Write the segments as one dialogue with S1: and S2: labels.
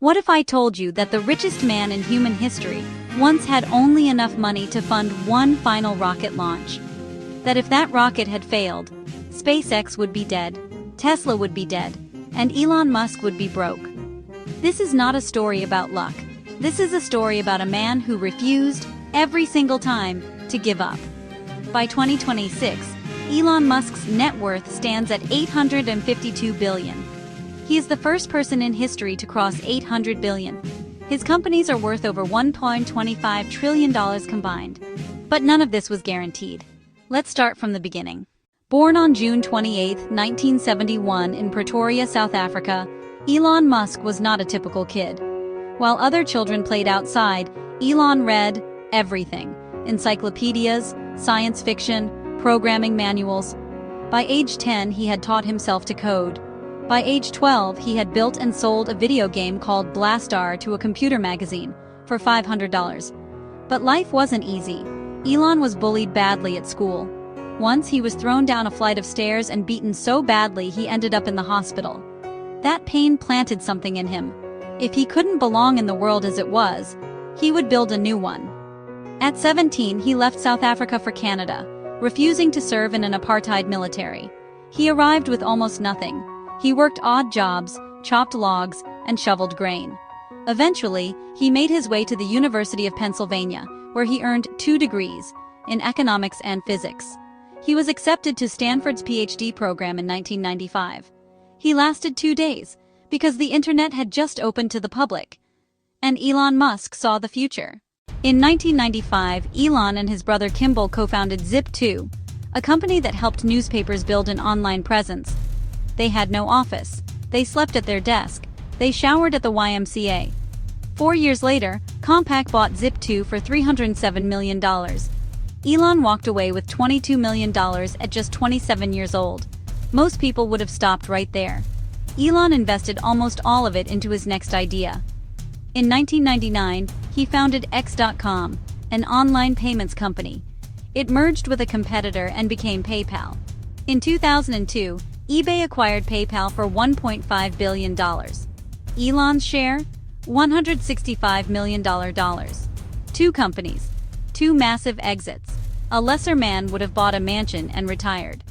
S1: What if I told you that the richest man in human history once had only enough money to fund one final rocket launch? That if that rocket had failed, SpaceX would be dead, Tesla would be dead, and Elon Musk would be broke. This is not a story about luck. This is a story about a man who refused, every single time, to give up. By 2026, Elon Musk's net worth stands at $852 billion. He is the first person in history to cross $800 billion. His companies are worth over $1.25 trillion combined. But none of this was guaranteed. Let's start from the beginning. Born on June 28, 1971 in Pretoria, South Africa, Elon Musk was not a typical kid. While other children played outside, Elon read everything: encyclopedias, science fiction, programming manuals. By age 10, he had taught himself to code. By age 12, he had built and sold a video game called Blastar to a computer magazine for $500. But life wasn't easy. Elon was bullied badly at school. Once he was thrown down a flight of stairs and beaten so badly he ended up in the hospital. That pain planted something in him. If he couldn't belong in the world as it was, he would build a new one. At 17, he left South Africa for Canada, refusing to serve in an apartheid military. He arrived with almost nothing. He worked odd jobs, chopped logs, and shoveled grain. Eventually, he made his way to the University of Pennsylvania, where he earned 2 degrees, in economics and physics. He was accepted to Stanford's PhD program in 1995. He lasted 2 days, because the internet had just opened to the public. And Elon Musk saw the future. In 1995, Elon and his brother Kimball co-founded Zip2, a company that helped newspapers build an online presence. They had no office. They slept at their desk. They showered at the YMCA. 4 years later, Compaq bought Zip2 for $307 million. Elon walked away with $22 million at just 27 years old. Most people would have stopped right there. Elon invested almost all of it into his next idea. In 1999, he founded X.com, an online payments company. It merged with a competitor and became PayPal. In 2002, eBay acquired PayPal for $1.5 billion. Elon's share? $165 million. 2 companies. 2 massive exits. A lesser man would have bought a mansion and retired.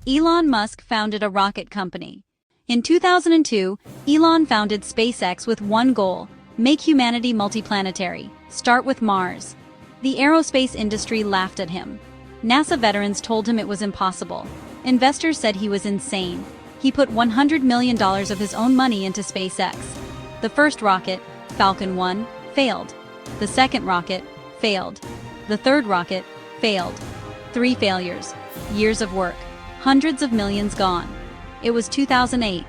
S1: Elon Musk founded a rocket company. In 2002, Elon founded SpaceX with one goal: make humanity multiplanetary, start with Mars. The aerospace industry laughed at him. NASA veterans told him it was impossible. Investors said he was insane. He put $100 million of his own money into SpaceX. The first rocket, Falcon 1, failed. The second rocket, failed. The third rocket, failed. 3 failures. Years of work. Hundreds of millions gone. It was 2008.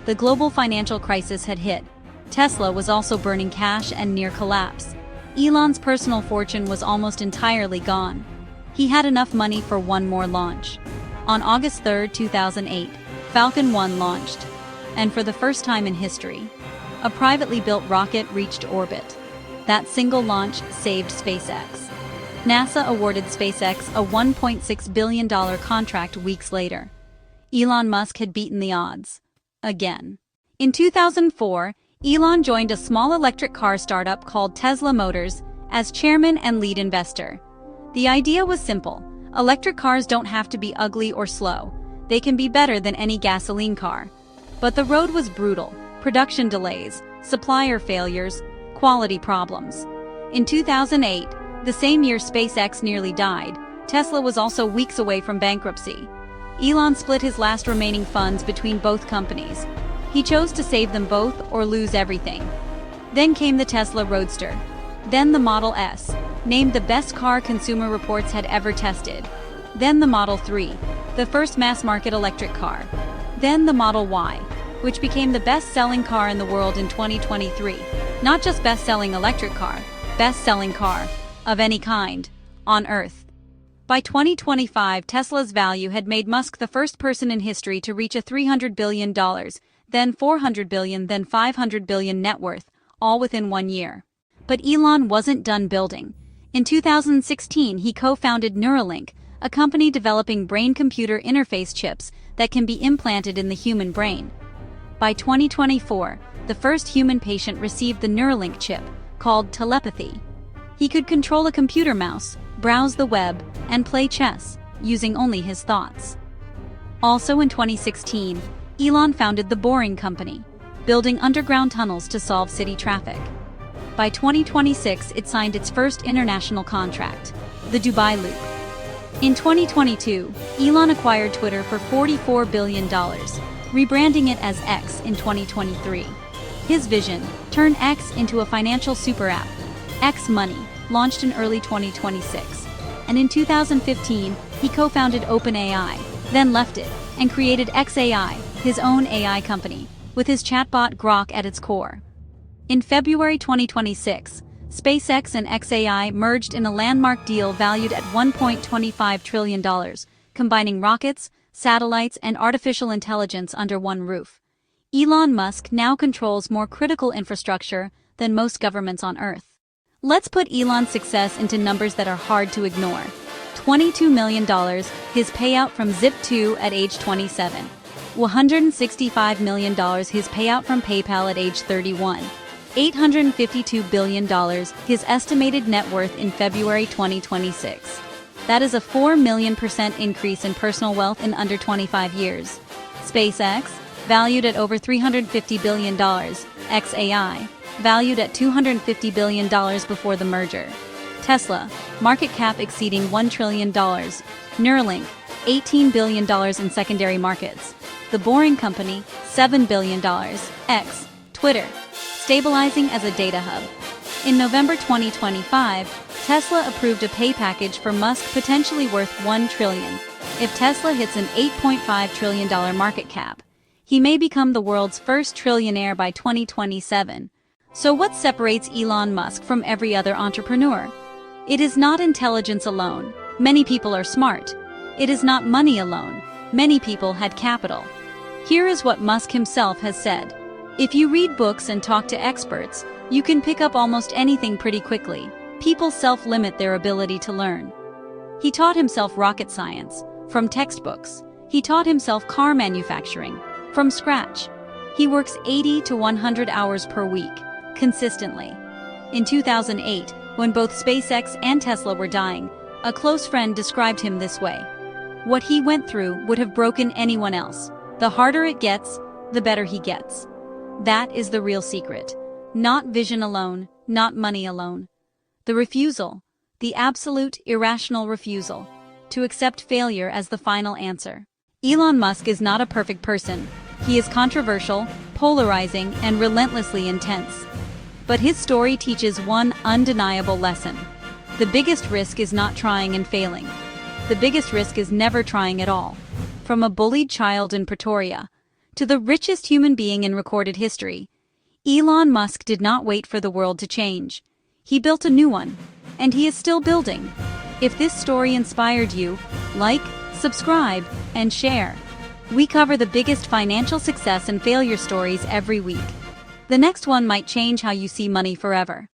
S1: The global financial crisis had hit. Tesla was also burning cash and near collapse. Elon's personal fortune was almost entirely gone. He had enough money for one more launch. On August 3, 2008, Falcon 1 launched. And for the first time in history, a privately built rocket reached orbit. That single launch saved SpaceX. NASA awarded SpaceX a $1.6 billion contract weeks later. Elon Musk had beaten the odds. Again. In 2004, Elon joined a small electric car startup called Tesla Motors as chairman and lead investor. The idea was simple. Electric cars don't have to be ugly or slow. They can be better than any gasoline car. But the road was brutal. Production delays, supplier failures, quality problems. In 2008, the same year SpaceX nearly died, Tesla was also weeks away from bankruptcy. Elon split his last remaining funds between both companies. He chose to save them both or lose everything. Then came the Tesla Roadster. Then the Model S, named the best car Consumer Reports had ever tested. Then the Model 3, the first mass-market electric car. Then the Model Y, which became the best-selling car in the world in 2023. Not just best-selling electric car, best-selling car, of any kind, on Earth. By 2025, Tesla's value had made Musk the first person in history to reach a $300 billion, then $400 billion, then $500 billion net worth, all within 1 year. But Elon wasn't done building. In 2016, he co-founded Neuralink, a company developing brain-computer interface chips that can be implanted in the human brain. By 2024, the first human patient received the Neuralink chip, called telepathy. He could control a computer mouse, browse the web, and play chess, using only his thoughts. Also in 2016, Elon founded the Boring Company, building underground tunnels to solve city traffic. By 2026, it signed its first international contract, the Dubai Loop. In 2022, Elon acquired Twitter for $44 billion, rebranding it as X in 2023. His vision: turn X into a financial super app. X Money launched in early 2026, and in 2015, he co-founded OpenAI, then left it, and created XAI, his own AI company, with his chatbot Grok at its core. In February 2026, SpaceX and XAI merged in a landmark deal valued at $1.25 trillion, combining rockets, satellites, and artificial intelligence under one roof. Elon Musk now controls more critical infrastructure than most governments on Earth. Let's put Elon's success into numbers that are hard to ignore. $22 million, his payout from Zip2 at age 27. $165 million, his payout from PayPal at age 31. $852 billion, his estimated net worth in February 2026. That is a 4 million% increase in personal wealth in under 25 years. SpaceX, valued at over $350 billion. XAI, valued at $250 billion before the merger. Tesla, market cap exceeding $1 trillion. Neuralink, $18 billion in secondary markets. The Boring Company, $7 billion. X, Twitter, stabilizing as a data hub. In November 2025, Tesla approved a pay package for Musk potentially worth $1 trillion. If Tesla hits an $8.5 trillion market cap, he may become the world's first trillionaire by 2027. So what separates Elon Musk from every other entrepreneur? It is not intelligence alone. Many people are smart. It is not money alone. Many people had capital. Here is what Musk himself has said. If you read books and talk to experts, you can pick up almost anything pretty quickly. People self-limit their ability to learn. He taught himself rocket science from textbooks. He taught himself car manufacturing from scratch. He works 80 to 100 hours per week, consistently. In 2008, when both SpaceX and Tesla were dying, a close friend described him this way. What he went through would have broken anyone else. The harder it gets, the better he gets. That is the real secret. Not vision alone, not money alone. The refusal, the absolute irrational refusal, to accept failure as the final answer. Elon Musk is not a perfect person. He is controversial, polarizing, and relentlessly intense. But his story teaches one undeniable lesson. The biggest risk is not trying and failing. The biggest risk is never trying at all. From a bullied child in Pretoria to the richest human being in recorded history, Elon Musk did not wait for the world to change. He built a new one, and he is still building. If this story inspired you, like, subscribe, and share. We cover the biggest financial success and failure stories every week. The next one might change how you see money forever.